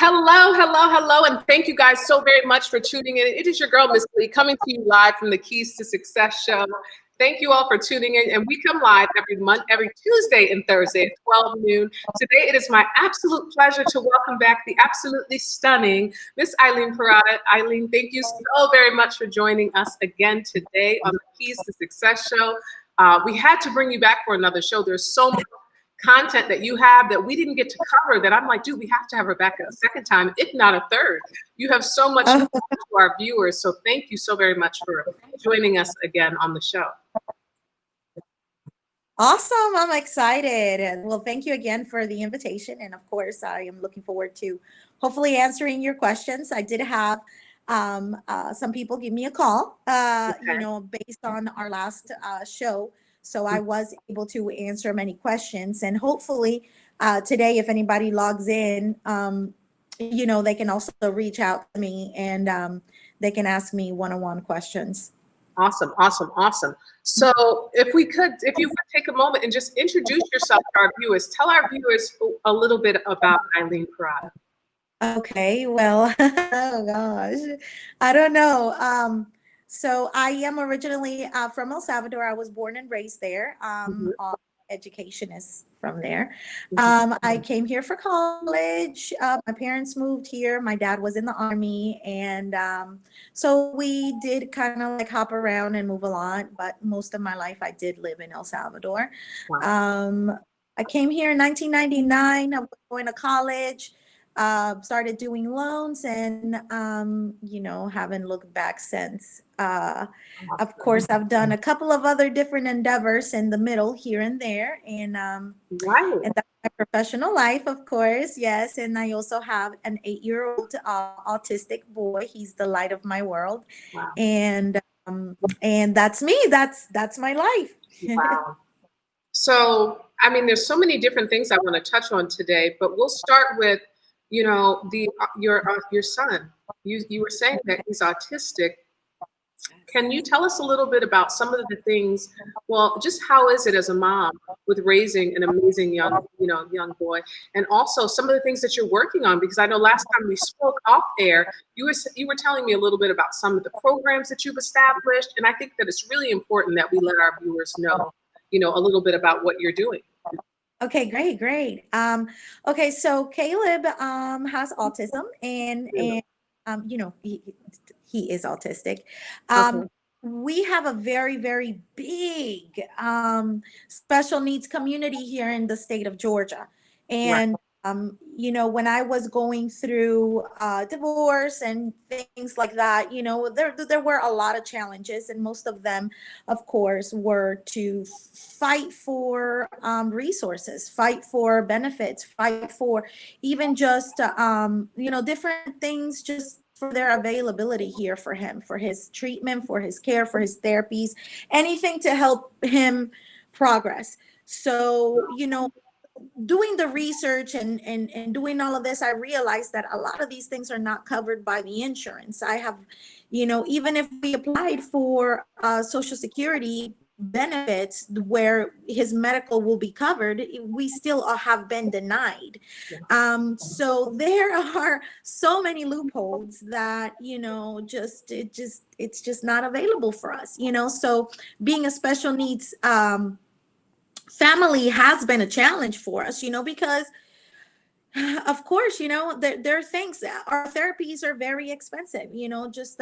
Hello, hello, hello, and thank you guys so very much for tuning in. It is your girl, Miss Lee, coming to you live from the Keys to Success show. Thank you all for tuning in, and we come live every Tuesday and Thursday at 12 noon. Today, it is my absolute pleasure to welcome back the absolutely stunning Miss Eileen Parada. Eileen, thank you so very much for joining us again today on the Keys to Success show. We had to bring you back for another show. There's so much content that you have that we didn't get to cover that I'm like, dude, we have to have her back a second time, if not a third. You have so much to our viewers. So thank you so very much for joining us again on the show. Awesome. I'm excited. Well, thank you again for the invitation. And of course, I am looking forward to hopefully answering your questions. I did have some people give me a call, based on our last show. So I was able to answer many questions, and hopefully today, if anybody logs in, they can also reach out to me and they can ask me one-on-one questions. Awesome, awesome, awesome. So if you would take a moment and just introduce yourself to our viewers, tell our viewers a little bit about Eileen Parada. Okay, well, oh gosh, I don't know. So I am originally from El Salvador. I was born and raised there. Education is from there. I came here for college. My parents moved here. My dad was in the Army. And so we did kind of like hop around and move a lot. But most of my life, I did live in El Salvador. Wow. I came here in 1999. I was going to college. Started doing loans and, haven't looked back since. Of course, I've done a couple of other different endeavors in the middle here and there. And that's my professional life, of course. Yes. And I also have an 8-year-old autistic boy. He's the light of my world. Wow. And that's me. That's my life. Wow. So, I mean, there's so many different things I want to touch on today, but we'll start with your son. You were saying that he's autistic. Can you tell us a little bit about some of the things? Well, just how is it as a mom with raising an amazing young boy, and also some of the things that you're working on? Because I know last time we spoke off air, you were telling me a little bit about some of the programs that you've established, and I think that it's really important that we let our viewers know, a little bit about what you're doing. Okay, great. Okay, so Caleb has autism, and he is autistic. Okay. We have a very, very big special needs community here in the state of Georgia, and when I was going through divorce and things like that, there were a lot of challenges, and most of them, of course, were to fight for resources, fight for benefits, fight for even just, different things just for their availability here for him, for his treatment, for his care, for his therapies, anything to help him progress. So, doing the research and doing all of this, I realized that a lot of these things are not covered by the insurance. I have, even if we applied for Social Security benefits where his medical will be covered, we still have been denied. So there are so many loopholes that, it's just not available for us, so being a special needs family has been a challenge for us, because of course, there are things, our therapies are very expensive, just,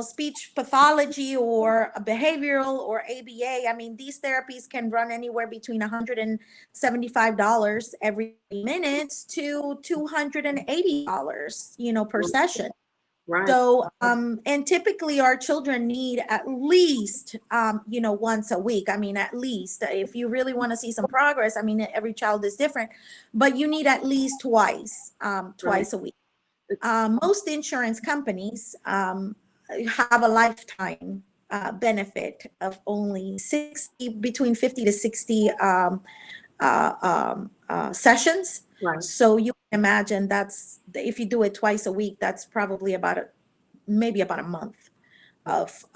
speech pathology or behavioral or ABA. I mean, these therapies can run anywhere between $175 every minutes to $280, per session. Right. So, and typically our children need at least, once a week. I mean, at least if you really want to see some progress, I mean, every child is different, but you need at least twice a week. Most insurance companies have a lifetime benefit of only between 50 to 60 sessions. Right. So you can imagine that's, if you do it twice a week, that's probably maybe about a month of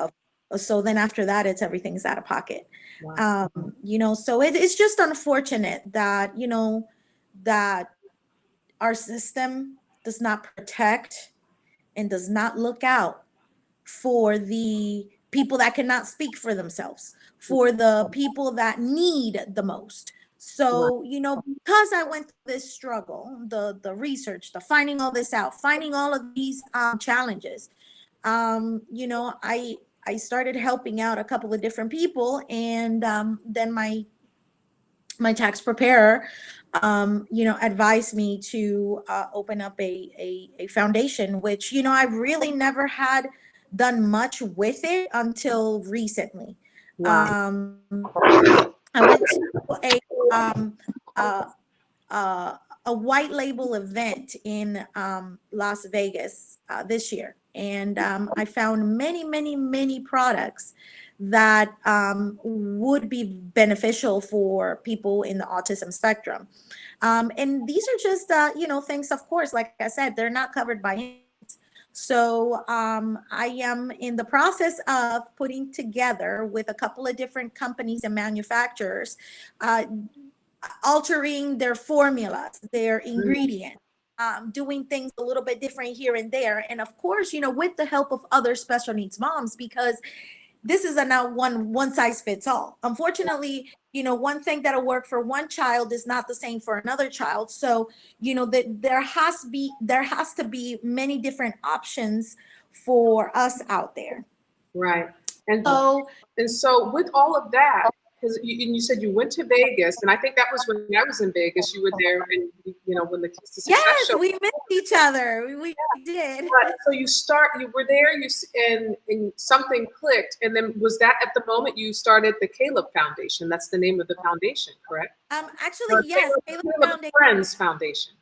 so then after that, everything's out of pocket. Wow. So it's just unfortunate that, that our system does not protect and does not look out for the people that cannot speak for themselves, for the people that need the most. So, you know, because I went through this struggle, the research, the finding all this out, finding all of these challenges, you know, I started helping out a couple of different people, and then my tax preparer, you know, advised me to open up a foundation, which, you know, I've really never had done much with it until recently. I went to um, uh, a white label event in Las Vegas this year. And I found many products that would be beneficial for people in the autism spectrum. And these are just, you know, things, of course, like I said, they're not covered by insurance. So I am in the process of putting together with a couple of different companies and manufacturers, altering their formulas, their ingredients, doing things a little bit different here and there. And of course, you know, with the help of other special needs moms, because this is a not one size fits all. Unfortunately, you know, one thing that'll work for one child is not the same for another child. So, you know, that there has to be many different options for us out there. Right. And So, so with all of that, because you said you went to Vegas, and I think that was when I was in Vegas. You were there, and you know when the Keys to Success yes, show. we missed each other. We did. But, so you were there, and something clicked, and then was that at the moment you started the Caleb Foundation? That's the name of the foundation, correct? Actually, yes, Caleb Friends Foundation.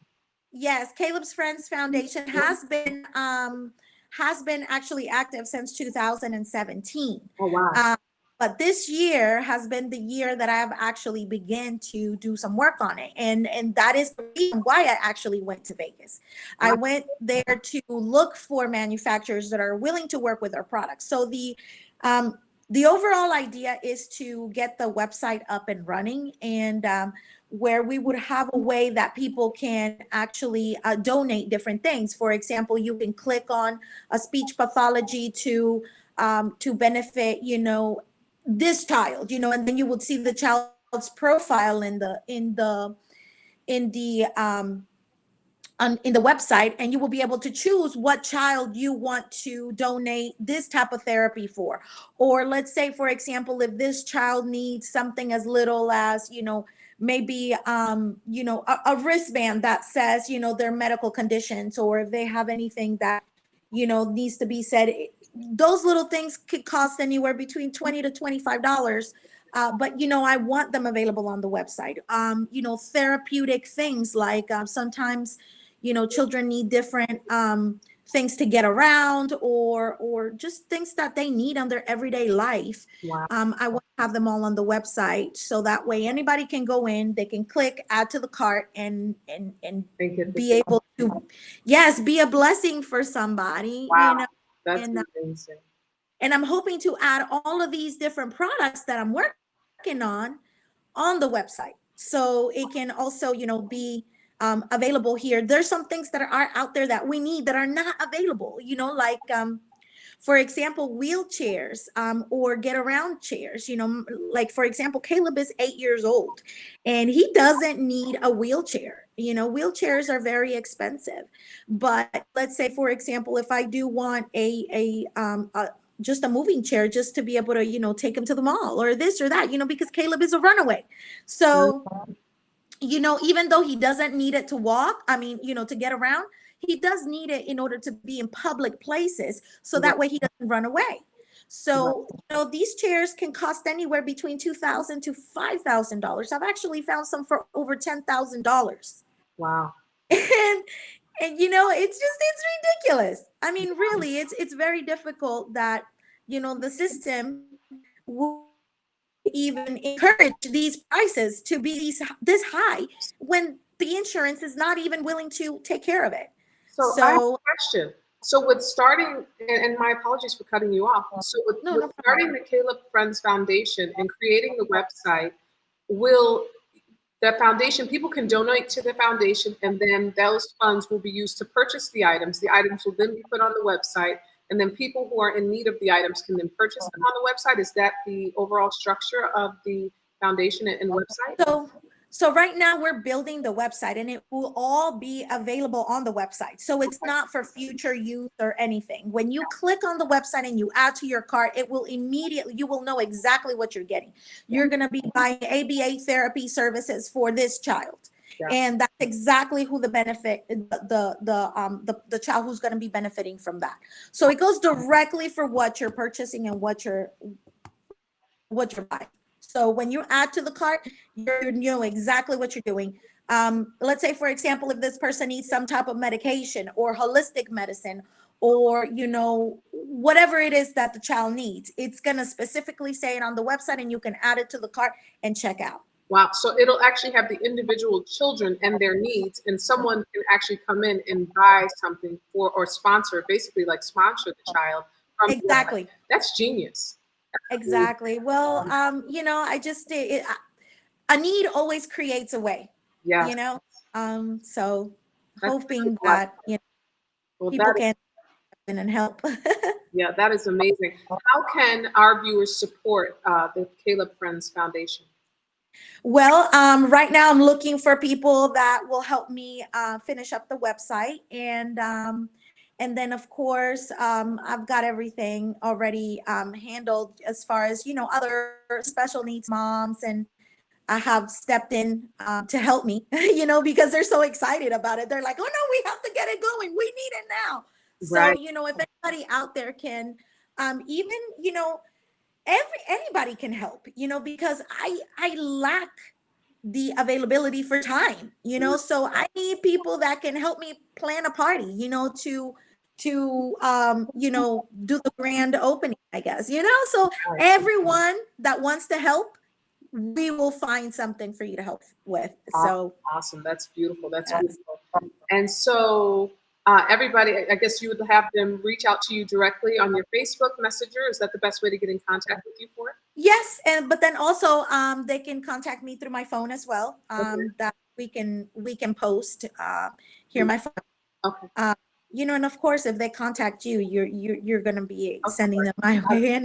Yes, Caleb's Friends Foundation has been actually active since 2017. Oh wow. But this year has been the year that I've actually began to do some work on it. And that is the reason why I actually went to Vegas. I went there to look for manufacturers that are willing to work with our products. So the overall idea is to get the website up and running, and where we would have a way that people can actually donate different things. For example, you can click on a speech pathology to benefit, you know, this child, you know, and then you would see the child's profile in the in the website, and you will be able to choose what child you want to donate this type of therapy for. Or let's say, for example, if this child needs something as little as, you know, maybe you know, a wristband that says, you know, their medical conditions, or if they have anything that, you know, needs to be said. Those little things could cost anywhere between $20 to $25. But, you know, I want them available on the website. You know, therapeutic things like sometimes, you know, children need different things to get around, or just things that they need on their everyday life. Wow. I want to have them all on the website, so that way anybody can go in, they can click add to the cart, and be able to, yes, be a blessing for somebody. Wow. You know, That's and amazing. and I'm hoping to add all of these different products that I'm working on the website, so it can also, you know, be available here. There's some things that are out there that we need that are not available, you know, like for example, wheelchairs, or get around chairs, you know, like for example, Caleb is 8 years old and he doesn't need a wheelchair. You know, wheelchairs are very expensive, but let's say, for example, if I do want a just a moving chair, just to be able to, you know, take him to the mall or this or that, you know, because Caleb is a runaway. So, you know, even though he doesn't need it to walk, I mean, you know, to get around, he does need it in order to be in public places, so that way he doesn't run away. So, you know, these chairs can cost anywhere between $2,000 to $5,000. I've actually found some for over $10,000. Wow. And you know, it's ridiculous. I mean, really, it's very difficult that, you know, the system would even encourage these prices to be this high when the insurance is not even willing to take care of it. So I have a question. So with starting, and my apologies for cutting you off. So with starting the Caleb Friends Foundation and creating the website, will the foundation, people can donate to the foundation, and then those funds will be used to purchase the items. The items will then be put on the website, and then people who are in need of the items can then purchase them on the website. Is that the overall structure of the foundation and website? So right now we're building the website, and it will all be available on the website. So it's not for future use or anything. When you click on the website and you add to your cart, it will immediately, you will know exactly what you're getting. You're going to be buying ABA therapy services for this child. Yeah. And that's exactly who the child who's going to be benefiting from that. So it goes directly for what you're purchasing and what you're buying. So when you add to the cart, you know exactly what you're doing. Let's say, for example, if this person needs some type of medication or holistic medicine, or, you know, whatever it is that the child needs, it's going to specifically say it on the website, and you can add it to the cart and check out. Wow. So it'll actually have the individual children and their needs, and someone can actually come in and buy something for, or sponsor, basically like sponsor the child. Exactly. That's genius. Exactly. Well, you know, a need always creates a way. Yeah. You know, so hoping that, you know, people can come in and help. Yeah, that is amazing. How can our viewers support the Caleb Friends Foundation? Well, right now I'm looking for people that will help me finish up the website, and then of course I've got everything already handled as far as, you know, other special needs moms, and I have stepped in to help me, you know, because they're so excited about it. They're like, oh no, we have to get it going. We need it now. Right. So, you know, if anybody out there can, even, you know, anybody can help, you know, because I lack the availability for time, you know, so I need people that can help me plan a party, you know, to you know, do the grand opening, I guess, you know. So everyone that wants to help, we will find something for you to help with. So awesome. That's beautiful. That's beautiful. And so everybody, I guess you would have them reach out to you directly on your Facebook Messenger. Is that the best way to get in contact with you for it? Yes, but then also they can contact me through my phone as well. That we can post here my phone. Okay. You know, and of course, if they contact you, you're going to be sending them my way.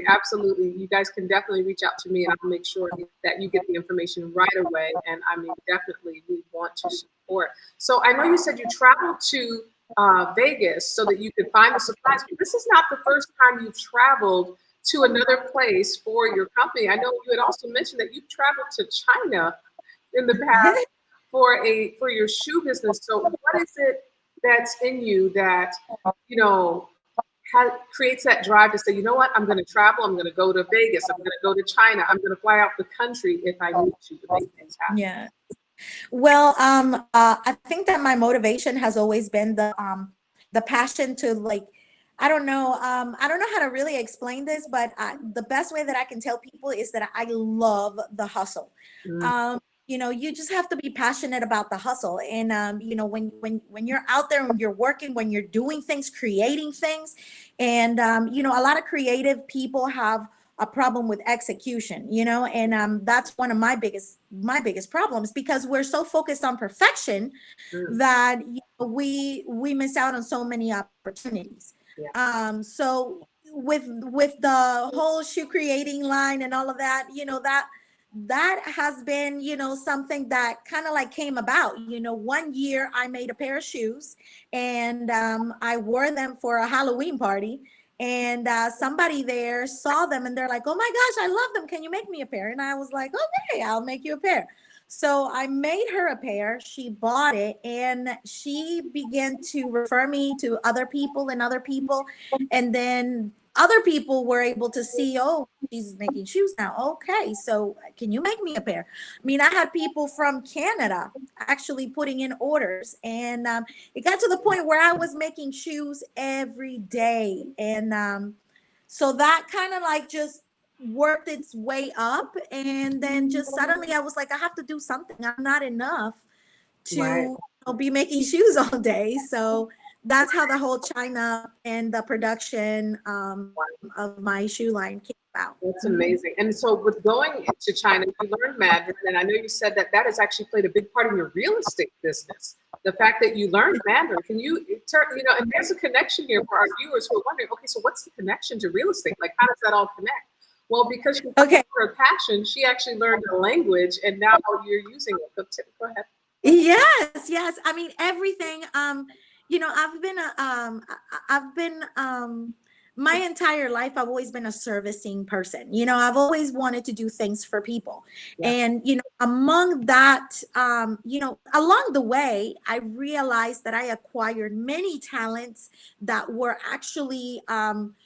Absolutely. You guys can definitely reach out to me, and I'll make sure that you get the information right away. And I mean, definitely we want to support. So I know you said you traveled to Vegas so that you could find the supplies, but this is not the first time you've traveled to another place for your company. I know you had also mentioned that you've traveled to China in the past for your shoe business. So what is it that's in you that, you know, creates that drive to say, you know what, I'm going to travel, I'm going to go to Vegas, I'm going to go to China, I'm going to fly out the country if I need to make things happen? Yeah. Well, I think that my motivation has always been the passion to, like, I don't know how to really explain this, but the best way that I can tell people is that I love the hustle. You know, you just have to be passionate about the hustle. And, you know, when you're out there, when you're working, when you're doing things, creating things, and, you know, a lot of creative people have a problem with execution, you know, and that's one of my biggest problems, because we're so focused on perfection that, you know, we miss out on so many opportunities. Yeah. So with the whole shoe creating line and all of that, you know, that has been, you know, something that kind of like came about. You know, one year I made a pair of shoes, and I wore them for a Halloween party, and somebody there saw them and they're like, oh my gosh, I love them, can you make me a pair? And I was like, okay, I'll make you a pair. So I made her a pair, she bought it, and she began to refer me to other people, and then other people were able to see, oh, she's making shoes now. Okay, so can you make me a pair? I mean, I had people from Canada actually putting in orders, and it got to the point where I was making shoes every day. And so that kind of like just worked its way up, and then just suddenly I was like, I have to do something. I'm not enough to you know, be making shoes all day. So that's how the whole China and the production of my shoe line came about. That's amazing. And so with going to China, you learned Mandarin, and I know you said that that has actually played a big part in your real estate business. The fact that you learned Mandarin, can you turn, and there's a connection here for our viewers who are wondering, okay, so what's the connection to real estate? Like, how does that all connect? Well, because she Okay. her passion, she actually learned the language, and now you're using it. Go ahead. Yes. I mean, everything. I've been my entire life, I've always been a servicing person. I've always wanted to do things for people. Yeah. And, among that, along the way, I realized that I acquired many talents that were actually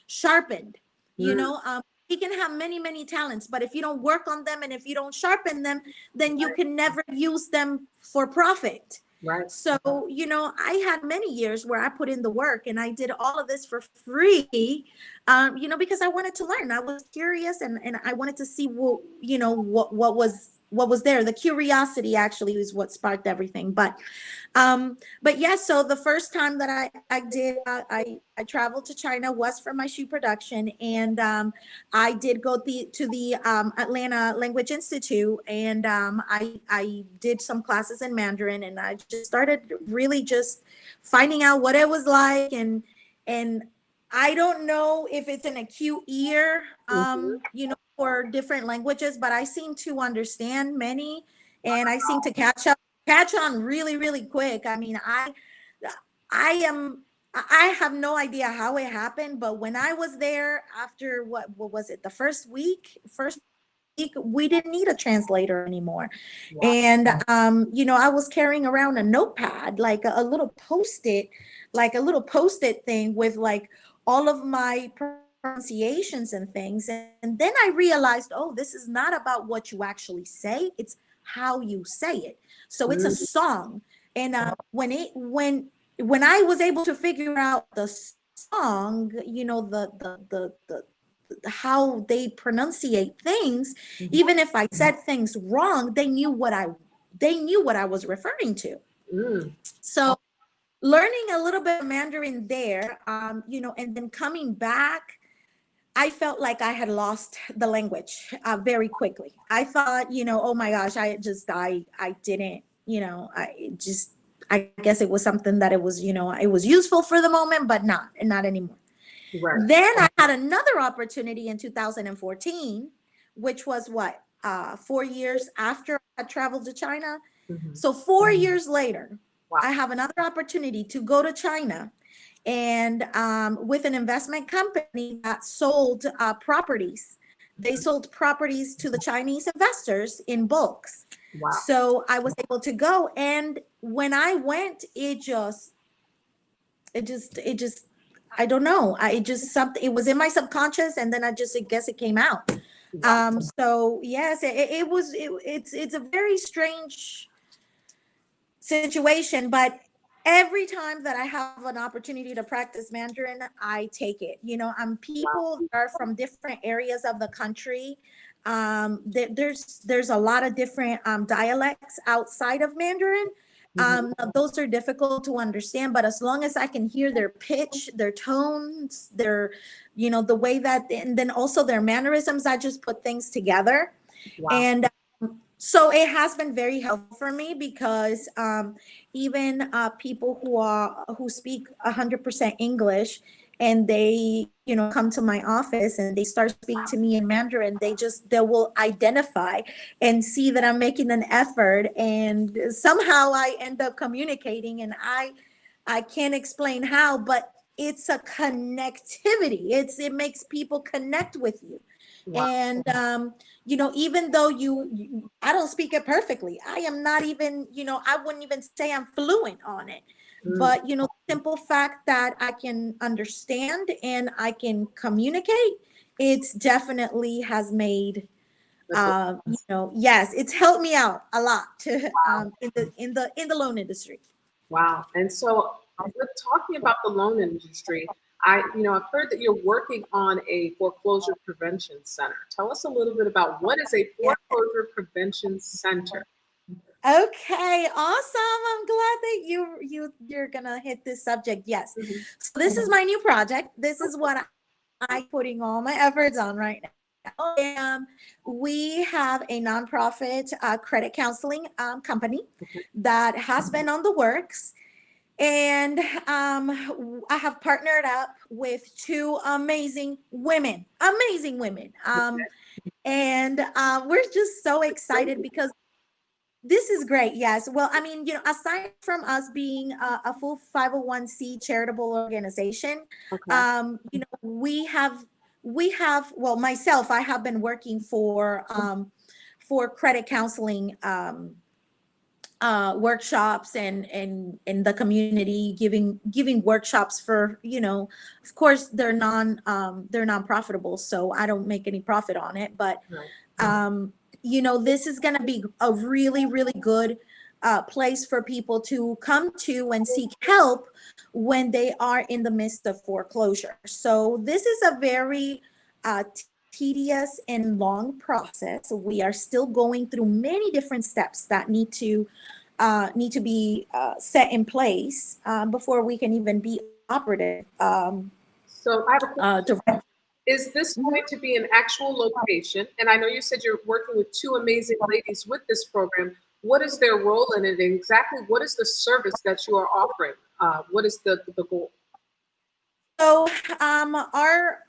sharpened. You can have many, many talents, but if you don't work on them and if you don't sharpen them, then you can never use them for profit. Right. So, I had many years where I put in the work and I did all of this for free, because I wanted to learn. I was curious and I wanted to see what was there. The curiosity actually is what sparked everything. But yeah, so the first time that I traveled to China was for my shoe production, and I did go to the Atlanta Language Institute, and I did some classes in Mandarin, and I just started really just finding out what it was like, and I don't know if it's an acute ear, for different languages, but I seem to understand many, and I seem to catch on really, really quick. I mean, I have no idea how it happened, but when I was there after what was it, the first week, we didn't need a translator anymore. Wow. And I was carrying around a notepad, like a little post-it thing with like all of my pronunciations and things. And then I realized, oh, this is not about what you actually say, it's how you say it. So it's a song. And when I was able to figure out the song, the how they pronunciate things, even if I said things wrong, they knew what I was referring to. So learning a little bit of Mandarin there, and then coming back, I felt like I had lost the language very quickly. I thought, oh my gosh, I didn't, I guess it was something that it was, it was useful for the moment, but not anymore. Right. Then I had another opportunity in 2014, which was 4 years after I traveled to China. So 4 years later, I have another opportunity to go to China, and with an investment company that sold properties. They sold properties to the Chinese investors in bulks. Wow. So I was able to go, and when I went, it just I don't know. Something, it was in my subconscious, and then I guess it came out. So yes, it's a very strange situation, but every time that I have an opportunity to practice Mandarin, I take it. People that are from different areas of the country. There's a lot of different dialects outside of Mandarin. Those are difficult to understand, but as long as I can hear their pitch, their tones, their, the way that, and then also their mannerisms, I just put things together. And so it has been very helpful for me, because even people who speak 100% English, and they come to my office and they start speaking to me in Mandarin, they will identify and see that I'm making an effort, and somehow I end up communicating, and I can't explain how, but it's a connectivity. It makes people connect with you. And even though I don't speak it perfectly, I am not even, I wouldn't even say I'm fluent on it. But the simple fact that I can understand and I can communicate, it's definitely has made yes, it's helped me out a lot to in the loan industry. Wow. And so with talking about the loan industry, I've heard that you're working on a foreclosure prevention center. Tell us a little bit about what is a foreclosure prevention center. Okay, awesome. I'm glad that you're gonna hit this subject. Yes. So this is my new project. This is what I'm putting all my efforts on right now. We have a nonprofit credit counseling company that has been on the works. And I have partnered up with two amazing women. And we're just so excited because this is great. Yes. Well, I mean, aside from us being a full 501c charitable organization, we have, well, myself, I have been working for credit counseling workshops and in the community, giving workshops for, of course they're non-profitable, so I don't make any profit on it, but this is going to be a really, really good place for people to come to and seek help when they are in the midst of foreclosure. So this is a very tedious and long process. We are still going through many different steps that need to be set in place before we can even be operative. So I have a question. Is this going to be an actual location? And I know you said you're working with two amazing ladies with this program. What is their role in it? And exactly what is the service that you are offering? What is the goal? So our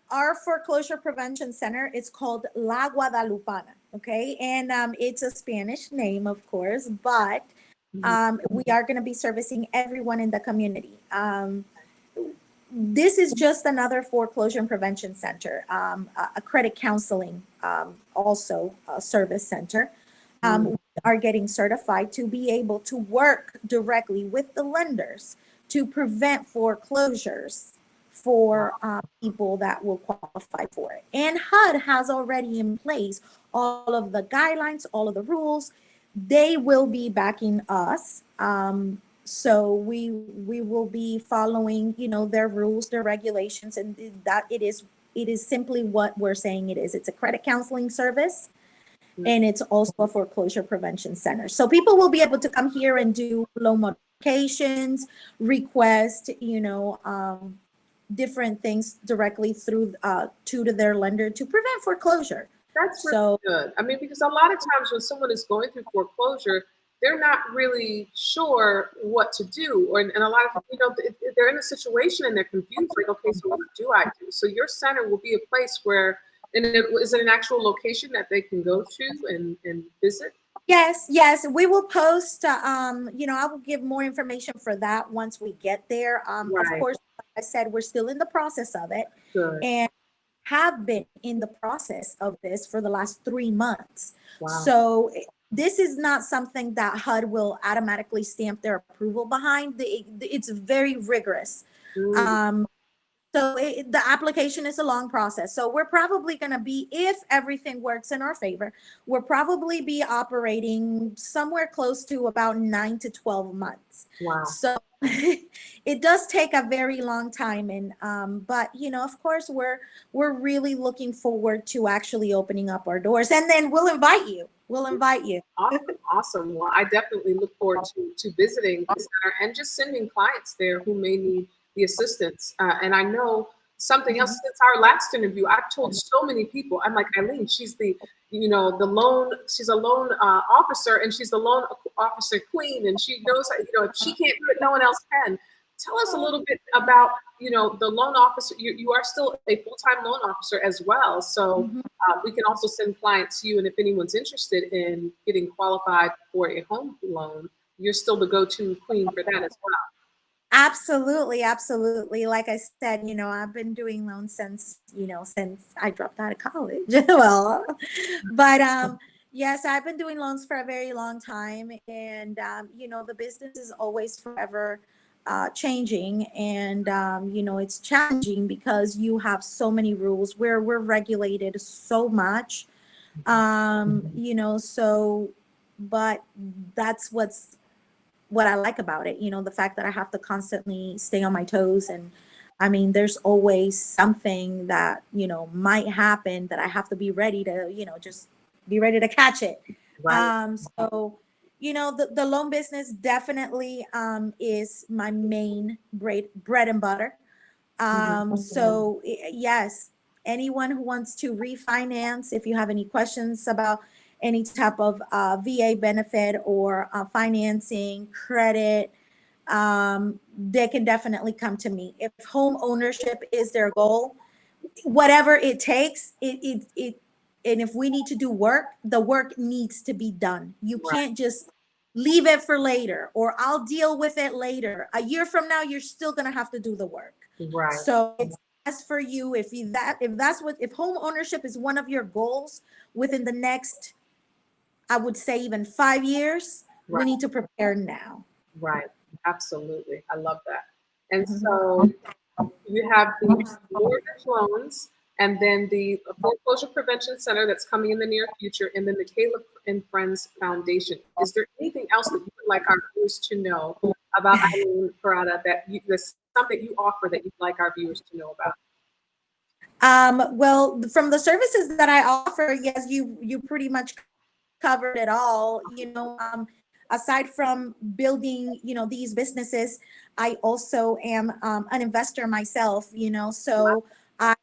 foreclosure prevention center is called La Guadalupana. Okay, and it's a Spanish name, of course, but we are going to be servicing everyone in the community. This is just another foreclosure and prevention center, a credit counseling also a service center. We are getting certified to be able to work directly with the lenders to prevent foreclosures for people that will qualify for it. And HUD has already in place all of the guidelines, all of the rules. They will be backing us. So we will be following, their rules, their regulations, and that it is simply what we're saying it is. It's a credit counseling service, and it's also a foreclosure prevention center. So people will be able to come here and do loan modifications, request, different things directly through to their lender to prevent foreclosure. That's really good. I mean, because a lot of times when someone is going through foreclosure, they're not really sure what to do. And a lot of, they're in a situation and they're confused, like, okay, so what do I do? So your center will be a place where, is it an actual location that they can go to and visit? Yes, we will post, I will give more information for that once we get there. Of course, like I said, we're still in the process of it. Good. And have been in the process of this for the last 3 months. Wow. So this is not something that HUD will automatically stamp their approval behind. It's very rigorous. So the application is a long process. So we're probably going to be, if everything works in our favor, we'll probably be operating somewhere close to about 9 to 12 months. Wow. So it does take a very long time. And, but, of course, we're really looking forward to actually opening up our doors, and then we'll invite you. Awesome. Well, I definitely look forward to visiting the center and just sending clients there who may need the assistance. And I know something else since our last interview, I've told so many people, I'm like, Eileen, she's she's a loan officer, and she's the loan officer queen. And she knows, if she can't do it, no one else can. Tell us a little bit about, the loan officer. You are still a full-time loan officer as well. So we can also send clients to you. And if anyone's interested in getting qualified for a home loan, you're still the go-to queen for that as well. Absolutely. Like I said, I've been doing loans since I dropped out of college. Well, but yes, I've been doing loans for a very long time, and the business is always forever changing, and it's challenging because you have so many rules where we're regulated so much, so, but that's what I like about it, the fact that I have to constantly stay on my toes. And I mean, there's always something that, might happen that I have to be ready to, just be ready to catch it. Right. So, the loan business definitely is my main bread and butter. So yes, anyone who wants to refinance, if you have any questions about any type of VA benefit or financing, credit, they can definitely come to me. If home ownership is their goal, whatever it takes, and if we need to do work, the work needs to be done. You Right. can't just leave it for later, or I'll deal with it later. A year from now, you're still gonna have to do the work. Right. So it's best for you if home ownership is one of your goals within the next, I would say even 5 years, we Right. need to prepare now. Right. Absolutely. I love that. And Mhm. so you have the mortgage loans, and then the foreclosure prevention center that's coming in the near future, and then the Caleb and Friends Foundation. Is there anything else that you would like our viewers to know about Eileen Parada, there's something you offer that you'd like our viewers to know about? Well, from the services that I offer, yes, you pretty much covered it all. Aside from building, these businesses, I also am an investor myself. I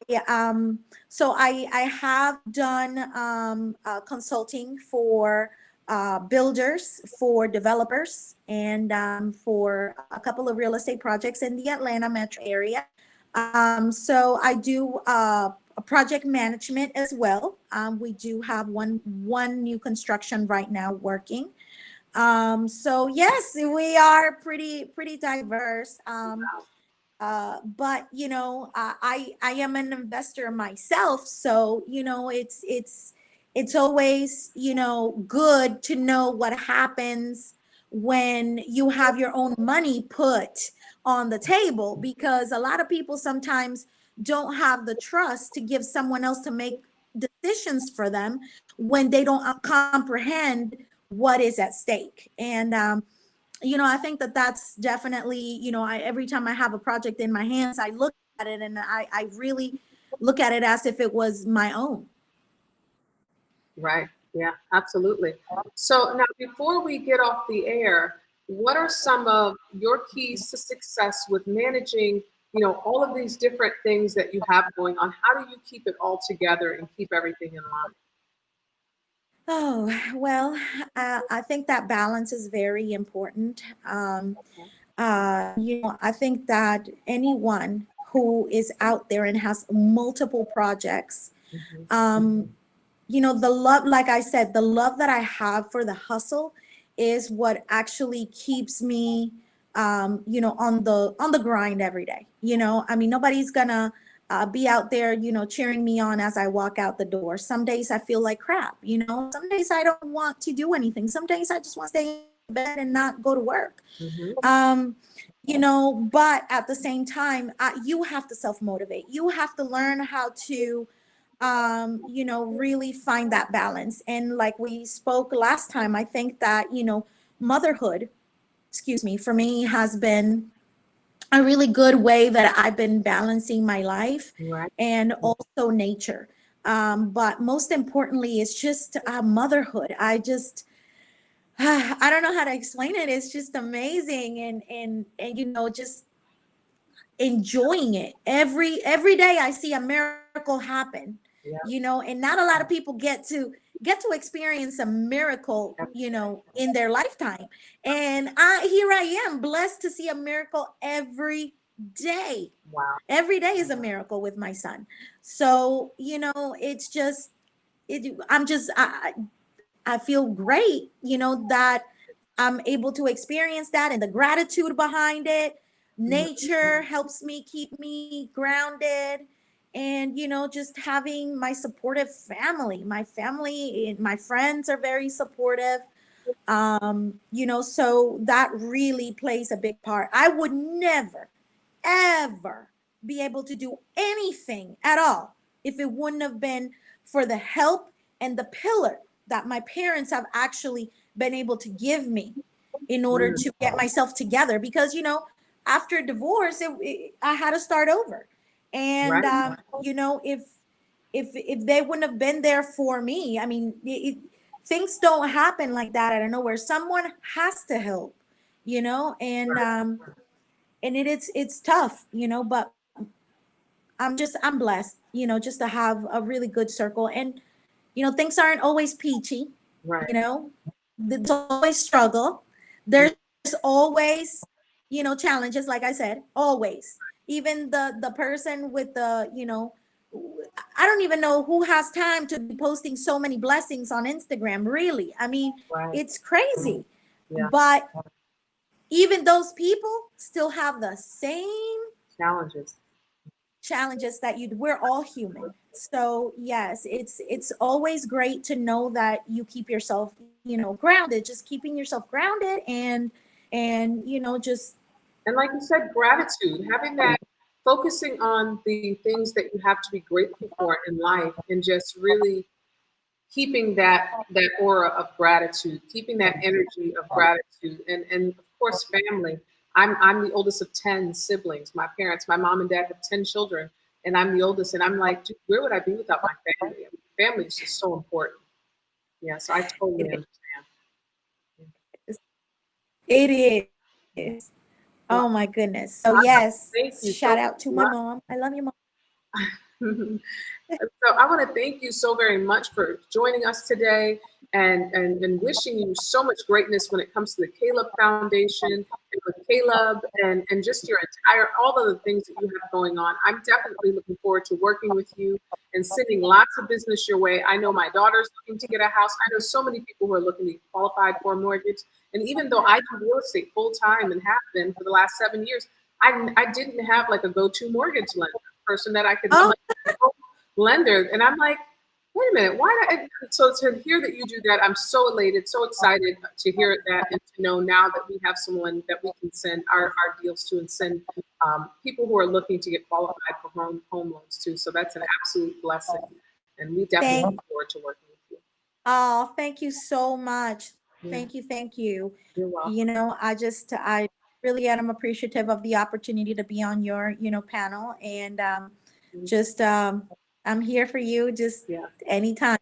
I have done consulting for builders, for developers, and for a couple of real estate projects in the Atlanta metro area. So I do project management as well. We do have one new construction right now working. So yes, we are pretty diverse. But I am an investor myself, so it's always good to know what happens when you have your own money put on the table, because a lot of people sometimes don't have the trust to give someone else to make decisions for them when they don't comprehend what is at stake. And I think that that's definitely, every time I have a project in my hands, I look at it and I really look at it as if it was my own. Right. Yeah, absolutely. So now, before we get off the air, what are some of your keys to success with managing, all of these different things that you have going on? How do you keep it all together and keep everything in line? Oh, well, I think that balance is very important. Okay. I think that anyone who is out there and has multiple projects, Mhm. um, the love, like I said, the love that I have for the hustle is what actually keeps me, on the grind every day. I mean, nobody's gonna be out there, cheering me on as I walk out the door. Some days I feel like crap. Some days I don't want to do anything. Some days I just want to stay in bed and not go to work. Mhm. um but at the same time, you have to self motivate. You have to learn how to really find that balance. And like we spoke last time, I think that motherhood, excuse me, for me has been a really good way that I've been balancing my life, Right. and also nature. But most importantly, it's just motherhood. I don't know how to explain it. It's just amazing, and just enjoying it. Every day I see a miracle happen, Yeah. and not a lot of people get to experience a miracle, in their lifetime. And I am blessed to see a miracle every day. Wow. Every day is a miracle with my son. So, it's just I feel great, that I'm able to experience that, and the gratitude behind it. Mhm. Nature helps me keep me grounded. And, just having my supportive family. My family and my friends are very supportive. So that really plays a big part. I would never, ever be able to do anything at all if it wouldn't have been for the help and the pillar that my parents have actually been able to give me in order Mm. to get myself together. Because after divorce, I had to start over. And Right. if they wouldn't have been there for me, I mean, things don't happen like that out of nowhere. Someone has to help, and it's tough, but I'm blessed. just to have a really good circle. And, things aren't always peachy, Right. There's always struggle. There's always, challenges, like I said, always. Even the person with the, I don't even know who has time to be posting so many blessings on Instagram, really. I mean, Right. it's crazy. Yeah. But even those people still have the same challenges that we're all human. So yes, it's always great to know that you keep yourself, grounded, just keeping yourself grounded and just. And like you said, gratitude, having that, focusing on the things that you have to be grateful for in life, and just really keeping that aura of gratitude, keeping that energy of gratitude, and of course family. I'm the oldest of 10 siblings. My parents, my mom and dad have 10 children, and I'm the oldest. And I'm like, dude, where would I be without my family? I mean, family is just so important. Yeah, so I totally understand. It is. Well, Oh my goodness. So yes, thank you shout so out to my much. mom. I love you, mom. So I want to thank you so very much for joining us today, and wishing you so much greatness when it comes to the Caleb Foundation, and with Caleb, and just your all of the things that you have going on. I'm definitely looking forward to working with you and sending lots of business your way. I know my daughter's looking to get a house. I know so many people who are looking to be qualified for a mortgage. And even though I do real estate full time and have been for the last 7 years, I didn't have like a go-to mortgage lender person that I could. Oh, Lender, and I'm like, wait a minute, why not? So to hear that you do that, I'm so elated, so excited to hear that, and to know now that we have someone that we can send our deals to, and send people who are looking to get qualified for home loans too. So that's an absolute blessing, and we definitely look forward to working with you. Oh, thank you so much. Yeah. Thank you. You're welcome. I really am appreciative of the opportunity to be on your, panel. And just I'm here for you just Yeah. anytime.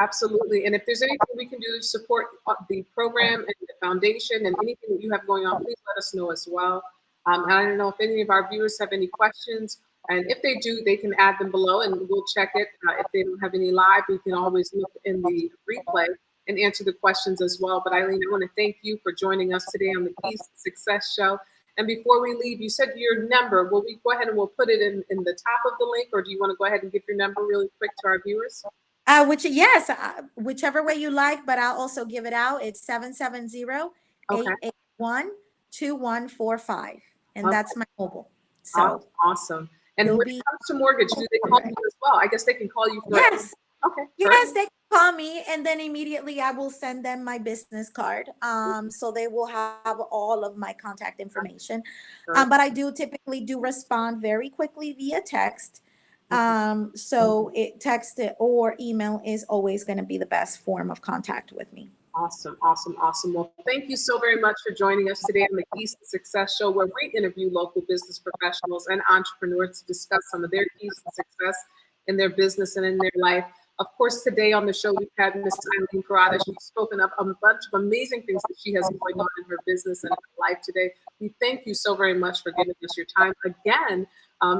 Absolutely. And if there's anything we can do to support the program and the foundation, and anything that you have going on, please let us know as well. And I don't know if any of our viewers have any questions. And if they do, they can add them below and we'll check it. If they don't have any live, we can always look in the replay and answer the questions as well. But Eileen, I want to thank you for joining us today on the Keys to Success show. And before we leave, you said your number. Will we go ahead and we'll put it in the top of the link, or do you want to go ahead and give your number really quick to our viewers? Whichever way you like, but I'll also give it out. It's 770-881-2145. And that's my mobile. So awesome. And when it comes to mortgage, do they call you as well? I guess they can call you for yes. Okay. Yes, they can call me, and then immediately I will send them my business card. So they will have all of my contact information. But I do typically respond very quickly via text. So text or email is always going to be the best form of contact with me. Awesome. Well, thank you so very much for joining us today on the Keys to Success show, where we interview local business professionals and entrepreneurs to discuss some of their keys to success in their business and in their life. Of course, today on the show, we've had Miss Eileen Carrada. She's spoken of a bunch of amazing things that she has going on in her business and in her life today. We thank you so very much for giving us your time again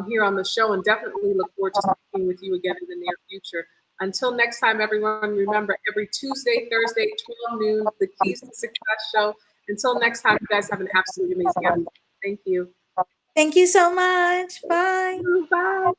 here on the show, and definitely look forward to speaking with you again in the near future. Until next time, everyone, remember every Tuesday, Thursday, 12 noon, the Keys to Success show. Until next time, you guys have an absolutely amazing afternoon. Thank you. Thank you so much. Bye. Bye.